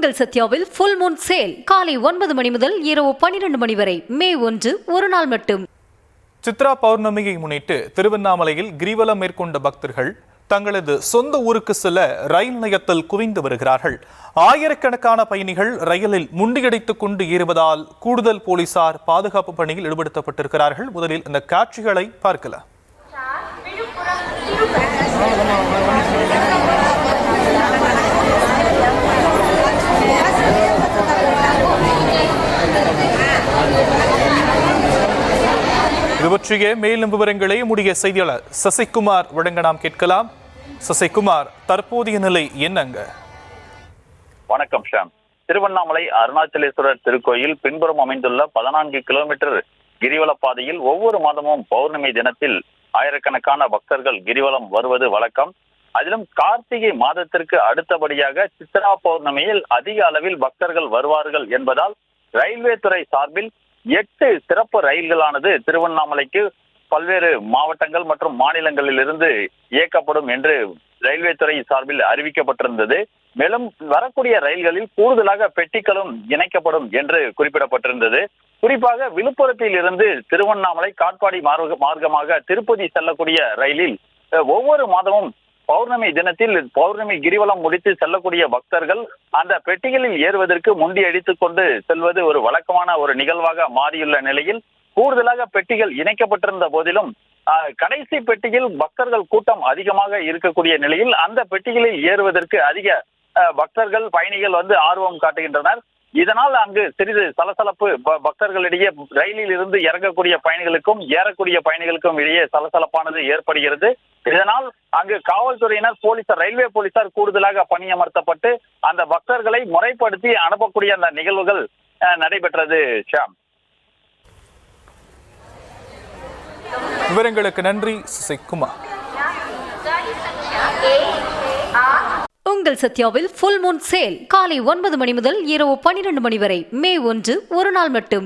உங்கள் சத்யாவில் full Moon sale காலை 9 மணி முதல் இரவு 12 மணி வரை. மே 1 ஒரு நாள் மட்டும். சித்ரா பௌர்ணமியை முன்னிட்டு திருவண்ணாமலையில் கிரிவலம் மேற்கொண்ட பக்தர்கள் தங்களது சொந்த ஊருக்கு செல்ல ரயில் நிலையத்தில் குவிந்து வருகிறார்கள். ஆயிரக்கணக்கான பயணிகள் ரயிலில் முண்டியடித்துக் கொண்டு ஏறுவதால் கூடுதல் போலீசார் பாதுகாப்பு பணியில் ஈடுபடுத்தப்பட்டிருக்கிறார்கள். முதலில் இந்த காட்சிகளை பார்க்கலாம். இது பற்றிய மேலும் விவரங்களை முடிய செய்தியாளர் சசிகுமார் வழங்க நாம் கேட்கலாம். சசிகுமார், தற்போதைய நிலை என்னங்க? வணக்கம் ஷாம். திருவண்ணாமலை அருணாச்சலேஸ்வரர் திருக்கோயில் பின்புறம் அமைந்துள்ள 14 கிலோமீட்டர் கிரிவல பாதையில் ஒவ்வொரு மாதமும் பௌர்ணமி தினத்தில் ஆயிரக்கணக்கான பக்தர்கள் கிரிவலம் வருவது வழக்கம். அதிலும் கார்த்திகை மாதத்திற்கு அடுத்தபடியாக சித்ரா பௌர்ணமியில் அதிக அளவில் பக்தர்கள் வருவார்கள் என்பதால் ரயில்வே துறை சார்பில் 8 சிறப்பு ரயில்களானது திருவண்ணாமலைக்கு பல்வேறு மாவட்டங்கள் மற்றும் மாநிலங்களில் இருந்து இயக்கப்படும் என்று ரயில்வே துறை சார்பில் அறிவிக்கப்பட்டிருந்தது. மேலும் வரக்கூடிய ரயில்களில் கூடுதலாக பெட்டிகளும் இணைக்கப்படும் என்று குறிப்பிடப்பட்டிருந்தது. குறிப்பாக விழுப்புரத்தில் இருந்து திருவண்ணாமலை காட்பாடி மார்க்கமாக திருப்பதி செல்லக்கூடிய ரயிலில் ஒவ்வொரு மாதமும் பௌர்ணமி தினத்தில் பௌர்ணமி கிரிவலம் முடித்து செல்லக்கூடிய பக்தர்கள் அந்த பெட்டிகளில் ஏறுவதற்கு முண்டி அடித்துக் கொண்டு செல்வது ஒரு வழக்கமான ஒரு நிகழ்வாக மாறியுள்ள நிலையில் கூடுதலாக பெட்டிகள் இணைக்கப்பட்டிருந்த போதிலும் கடைசி பெட்டியில் பக்தர்கள் கூட்டம் அதிகமாக இருக்கக்கூடிய நிலையில் அந்த பெட்டிகளில் ஏறுவதற்கு அதிக பக்தர்கள் பயணிகள் ஆர்வம் காட்டுகின்றனர். இதனால் அங்கு சிறிது சலசலப்பு பக்தர்களிடையே ரயிலில் இருந்து இறங்கக்கூடிய பயணிகளுக்கும் ஏறக்கூடிய பயணிகளுக்கும் இடையே சலசலப்பானது ஏற்படுகிறது. இதனால் அங்கு காவல்துறையினர் போலீசார் ரயில்வே போலீசார் கூடுதலாக பணியமர்த்தப்பட்டு அந்த பக்தர்களை முறைப்படுத்தி அனுப்பக்கூடிய அந்த நிகழ்வுகள் நடைபெற்றது. ஷாம், விவரங்களுக்கு நன்றி சசிகுமார். உங்கள் சத்யாவில் ஃபுல் மூன் சேல் காலை 9 மணி முதல் இரவு 12 மணி வரை. மே 1 ஒரு நாள் மட்டும்.